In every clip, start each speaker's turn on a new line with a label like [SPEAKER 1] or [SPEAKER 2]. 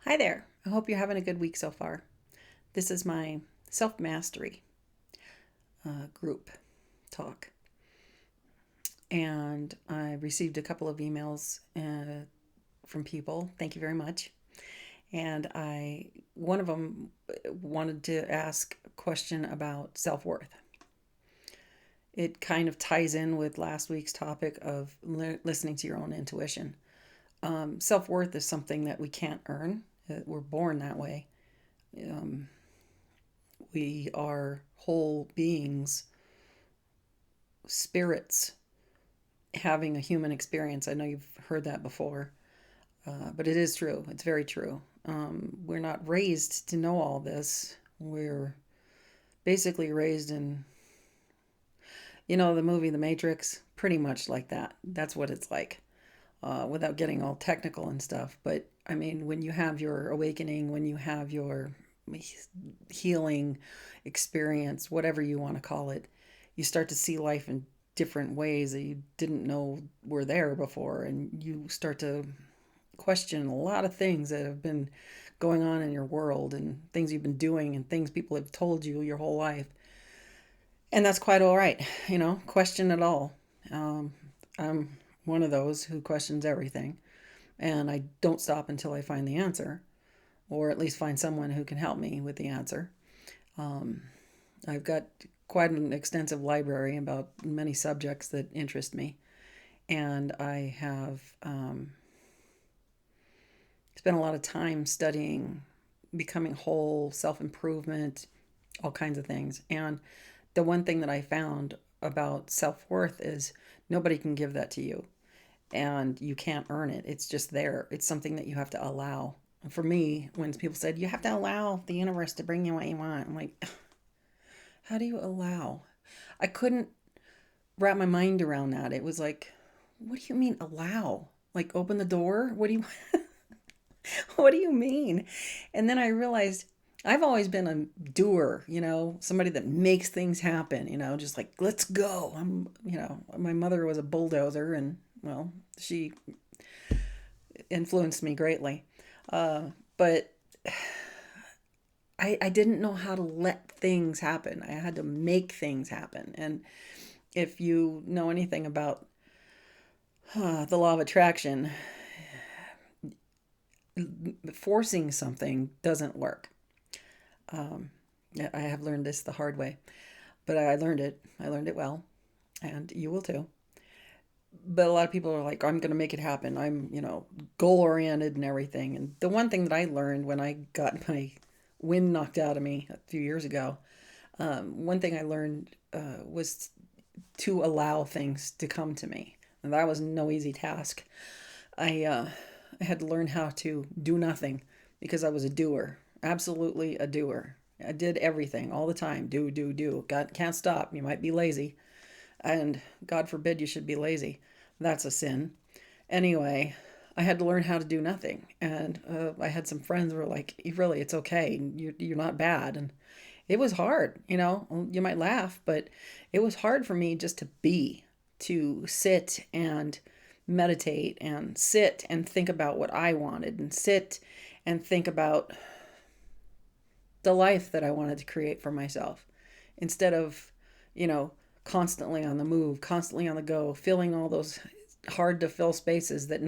[SPEAKER 1] Hi there. I hope you're having a good week so far. This is my self mastery group talk. And I received a couple of emails from people. Thank you very much. And one of them wanted to ask a question about self worth. It kind of ties in with last week's topic of listening to your own intuition. Self worth is something that we can't earn, we're born that way. Um, we are whole beings, spirits having a human experience. I know you've heard that before, but it is true. It's very true. We're not raised to know all this. We're basically raised in, the movie The Matrix, pretty much like that. That's what it's like, without getting all technical and stuff. But I mean, when you have your awakening, when you have your healing experience, whatever you want to call it, you start to see life in different ways that you didn't know were there before. And you start to question a lot of things that have been going on in your world and things you've been doing and things people have told you your whole life. And that's quite all right, question it all. I'm one of those who questions everything, and I don't stop until I find the answer, or at least find someone who can help me with the answer. Um, I've got quite an extensive library about many subjects that interest me, and I have spent a lot of time studying becoming whole, self improvement, all kinds of things. And the one thing that I found about self worth is nobody can give that to you, and you can't earn it. It's just there. It's something that you have to allow. And for me, when people said you have to allow the universe to bring you what you want, I'm like, how do you allow? I couldn't wrap my mind around that. It was like, what do you mean allow? Like open the door? What do you what do you mean? And then I realized I've always been a doer, somebody that makes things happen, just like, let's go. My mother was a bulldozer, and well, she influenced me greatly. But I didn't know how to let things happen. I had to make things happen. And if you know anything about the law of attraction, forcing something doesn't work. Um, I have learned this the hard way, but I learned it. I learned it well, and you will too. But a lot of people are like, I'm going to make it happen. I'm, goal oriented and everything. And the one thing that I learned when I got my wind knocked out of me a few years ago, one thing I learned was to allow things to come to me. And that was no easy task. I had to learn how to do nothing because I was a doer, absolutely a doer. I did everything all the time. Do, do, do. God can't stop. You might be lazy. And God forbid you should be lazy. That's a sin. Anyway, I had to learn how to do nothing. And I had some friends who were like, really, it's okay. You're not bad. And it was hard, You might laugh, but it was hard for me just to be, to sit and meditate and sit and think about what I wanted and sit and think about the life that I wanted to create for myself instead of, constantly on the move, constantly on the go, filling all those hard to fill spaces that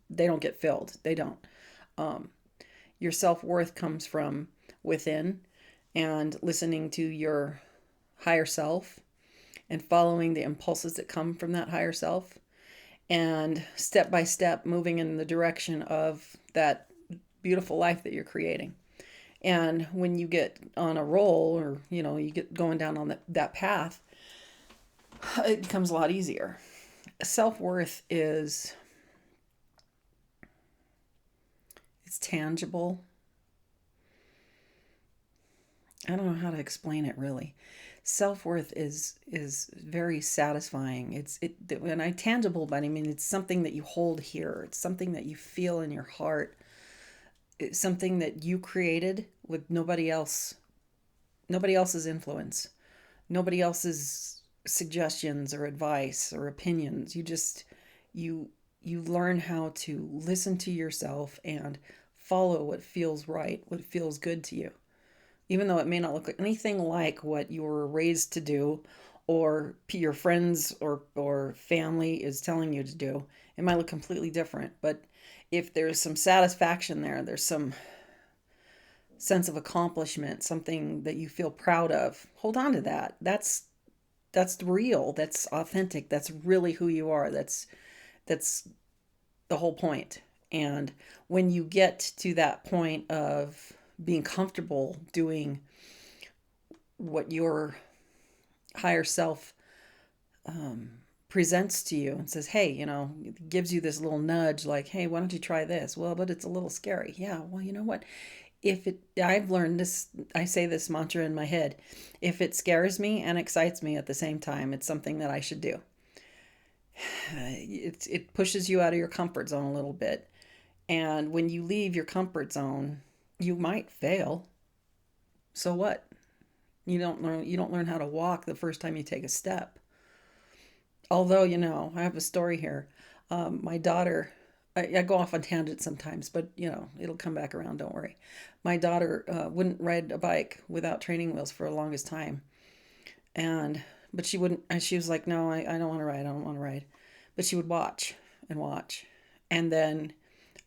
[SPEAKER 1] they don't get filled. They don't. Um, your self worth comes from within, and listening to your higher self and following the impulses that come from that higher self, and step by step moving in the direction of that beautiful life that you're creating. And when you get on a roll, or you get going down on that path, it becomes a lot easier. Self-worth it's tangible. I don't know how to explain it really. Self-worth is very satisfying. When I tangible, but I mean it's something that you hold here. It's something that you feel in your heart. It's something that you created with nobody else's influence, nobody else's suggestions or advice or opinions. You learn how to listen to yourself and follow what feels right, what feels good to you, even though it may not look like anything like what you were raised to do or your friends or family is telling you to do. It might look completely different, but if there's some satisfaction there, there's some sense of accomplishment, something that you feel proud of, hold on to that. That's real, that's authentic, that's really who you are. That's the whole point. And when you get to that point of being comfortable doing what your higher self presents to you and says, hey, gives you this little nudge like, hey, why don't you try this? Well, but it's a little scary. Yeah, well, you know what? I've learned this, I say this mantra in my head, if it scares me and excites me at the same time, it's something that I should do. It pushes you out of your comfort zone a little bit. And when you leave your comfort zone, you might fail. So what? You don't learn how to walk the first time you take a step. Although, I have a story here. My daughter, I go off on tangents sometimes, but it'll come back around. Don't worry. My daughter wouldn't ride a bike without training wheels for the longest time, but she wouldn't. And she was like, "No, I don't want to ride. I don't want to ride." But she would watch and watch, and then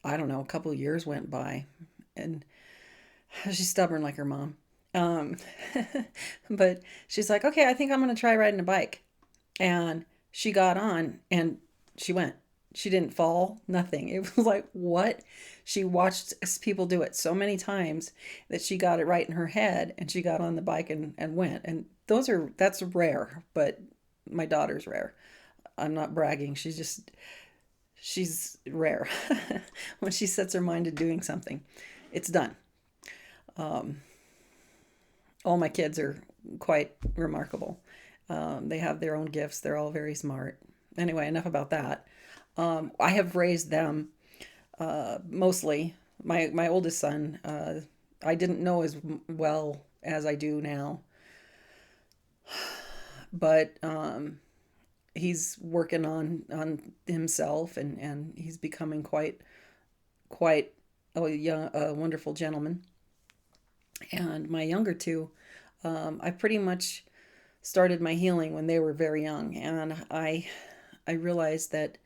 [SPEAKER 1] I don't know. A couple of years went by, and she's stubborn like her mom. Um, but she's like, "Okay, I think I'm gonna try riding a bike," and she got on and she went. She didn't fall, nothing. It was like, what? She watched people do it so many times that she got it right in her head and she got on the bike and went. And that's rare, but my daughter's rare. I'm not bragging. She's rare. When she sets her mind to doing something, it's done. Um, all my kids are quite remarkable. They have their own gifts. They're all very smart. Anyway, enough about that. I have raised them mostly. My oldest son, I didn't know as well as I do now, but he's working on himself and he's becoming quite a wonderful gentleman. And my younger two, I pretty much started my healing when they were very young, and I realized that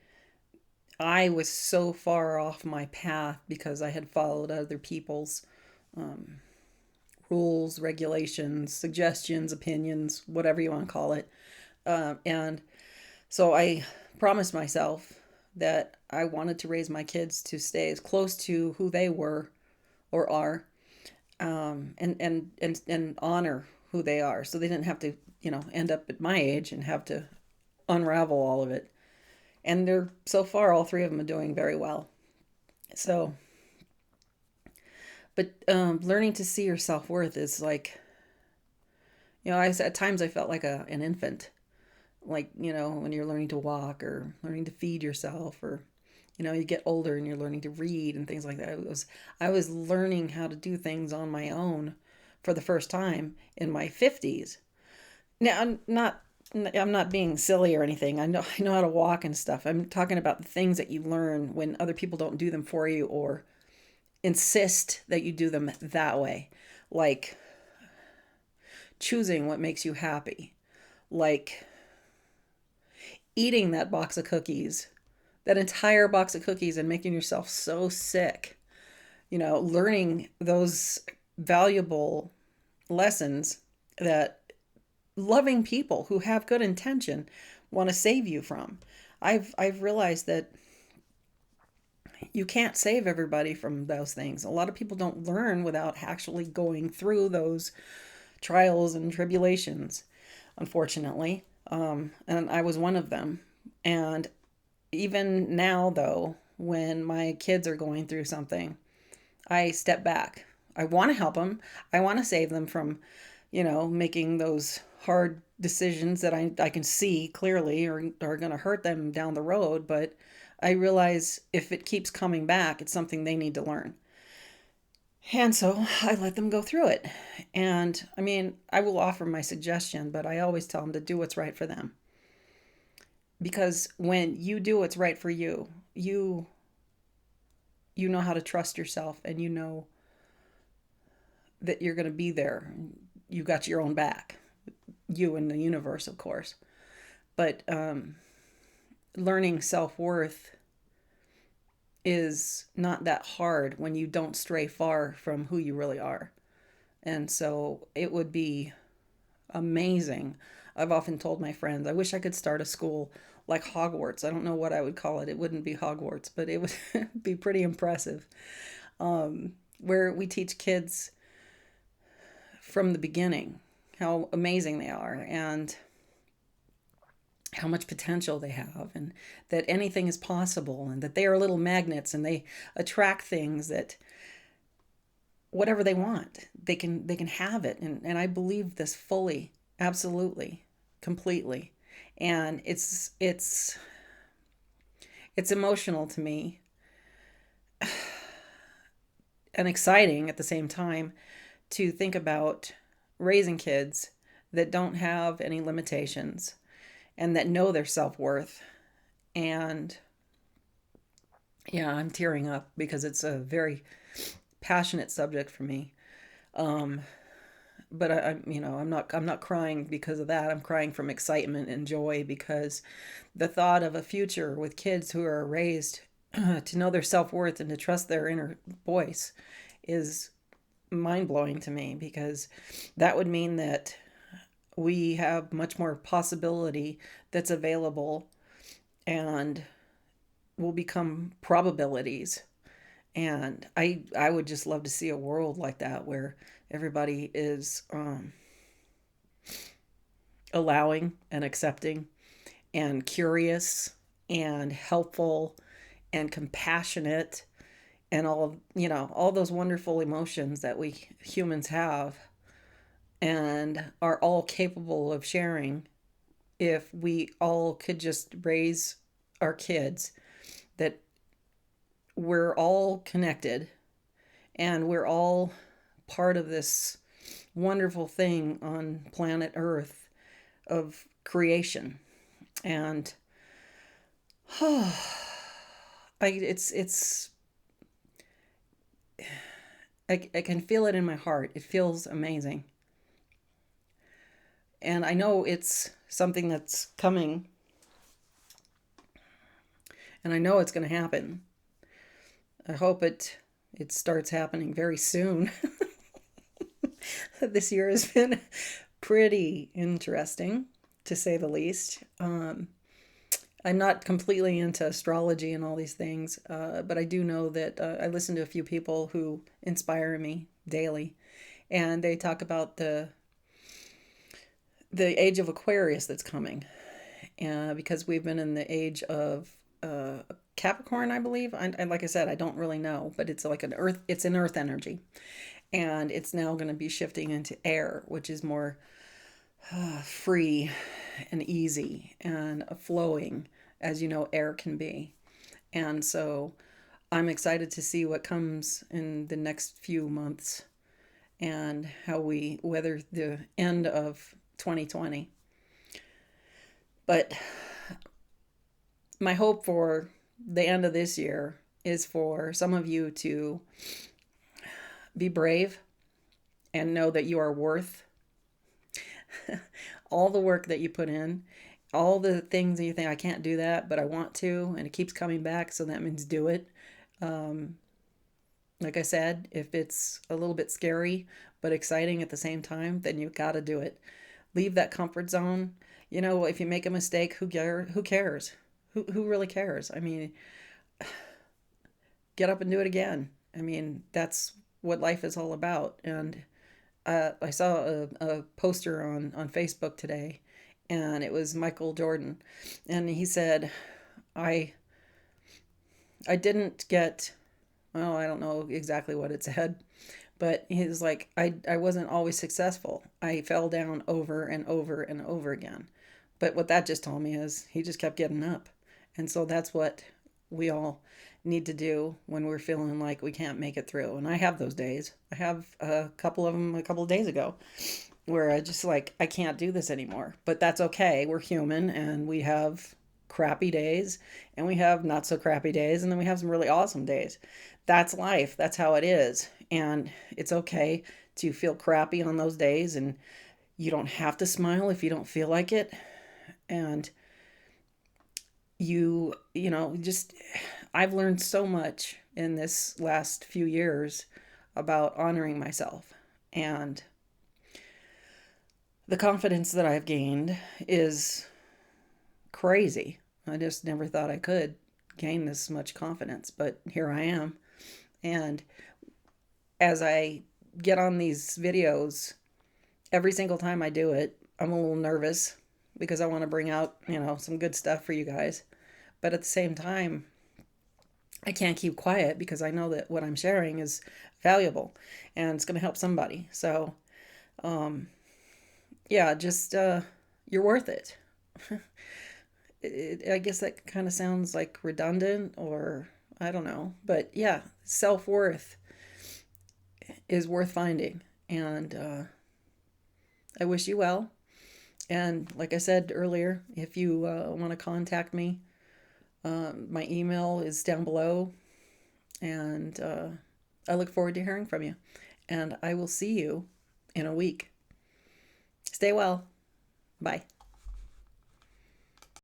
[SPEAKER 1] I was so far off my path because I had followed other people's um, rules, regulations, suggestions, opinions, whatever you want to call it. And so I promised myself that I wanted to raise my kids to stay as close to who they were or are, and honor who they are, so they didn't have to, end up at my age and have to unravel all of it. And they're so far, all three of them are doing very well. So, but learning to see your self worth is like, at times I felt like an infant, like when you're learning to walk or learning to feed yourself, or you get older and you're learning to read and things like that. I was learning how to do things on my own for the first time in my 50s. Now I'm not being silly or anything. I know how to walk and stuff. I'm talking about the things that you learn when other people don't do them for you or insist that you do them that way. Like choosing what makes you happy. Like eating that box of cookies, that entire box of cookies, and making yourself so sick. Learning those valuable lessons that loving people who have good intention want to save you from. I've realized that you can't save everybody from those things. A lot of people don't learn without actually going through those trials and tribulations, unfortunately. And I was one of them. And even now, though, when my kids are going through something, I step back. I want to help them. I want to save them from, making those hard decisions that I can see clearly are going to hurt them down the road. But I realize if it keeps coming back, it's something they need to learn. And so I let them go through it. And I mean, I will offer my suggestion, but I always tell them to do what's right for them. Because when you do what's right for you, you you know how to trust yourself, and you know that you're going to be there. You got your own back, you and the universe, of course. But learning self-worth is not that hard when you don't stray far from who you really are. And so it would be amazing. I've often told my friends, I wish I could start a school like Hogwarts. I don't know what I would call it. It wouldn't be Hogwarts, but it would be pretty impressive. Where we teach kids from the beginning how amazing they are and how much potential they have, and that anything is possible, and that they are little magnets and they attract things that whatever they want, they can have it. And I believe this fully, absolutely, completely. And it's emotional to me and exciting at the same time to think about raising kids that don't have any limitations and that know their self-worth. And yeah, I'm tearing up because it's a very passionate subject for me. But I'm not crying because of that. I'm crying from excitement and joy, because the thought of a future with kids who are raised to know their self-worth and to trust their inner voice is mind-blowing to me, because that would mean that we have much more possibility that's available and will become probabilities. And I would just love to see a world like that where everybody is allowing and accepting and curious and helpful and compassionate and all those wonderful emotions that we humans have and are all capable of sharing, if we all could just raise our kids that we're all connected and we're all part of this wonderful thing on planet Earth of creation. And it's I can feel it in my heart. It feels amazing. And I know it's something that's coming, and I know it's going to happen. I hope it starts happening very soon. This year has been pretty interesting, to say the least. I'm not completely into astrology and all these things, but I do know that I listen to a few people who inspire me daily, and they talk about the age of Aquarius that's coming, because we've been in the age of Capricorn, I believe. And like I said, I don't really know, but it's like it's an earth energy, and it's now going to be shifting into air, which is more free and easy and flowing, as you know, air can be. And so I'm excited to see what comes in the next few months and how we weather the end of 2020. But my hope for the end of this year is for some of you to be brave and know that you are worth all the work that you put in, all the things that you think, I can't do that, but I want to, and it keeps coming back, so that means do it. Like I said, if it's a little bit scary but exciting at the same time, then you've got to do it. Leave that comfort zone. If you make a mistake, who cares? Who really cares? I mean, get up and do it again. I mean, that's what life is all about. And I saw a poster on Facebook today, and it was Michael Jordan, and he said, I didn't get, well, I don't know exactly what it said, but he was like, I wasn't always successful. I fell down over and over and over again. But what that just told me is he just kept getting up. And so that's what we all need to do when we're feeling like we can't make it through. And I have those days. I have a couple of them a couple of days ago where I just I can't do this anymore. But that's okay. We're human, and we have crappy days, and we have not so crappy days, and then we have some really awesome days. that's life. That's how it is. And it's okay to feel crappy on those days, and you don't have to smile if you don't feel like it. And just I've learned so much in this last few years about honoring myself, and the confidence that I've gained is crazy. I just never thought I could gain this much confidence, but here I am. And as I get on these videos, every single time I do it, I'm a little nervous because I want to bring out, some good stuff for you guys. But at the same time, I can't keep quiet because I know that what I'm sharing is valuable and it's going to help somebody. So, yeah, just you're worth it. I guess that kind of sounds like redundant, or I don't know. But yeah, self-worth is worth finding. And I wish you well. And like I said earlier, if you want to contact me, my email is down below. And I look forward to hearing from you. And I will see you in a week. Stay well. Bye.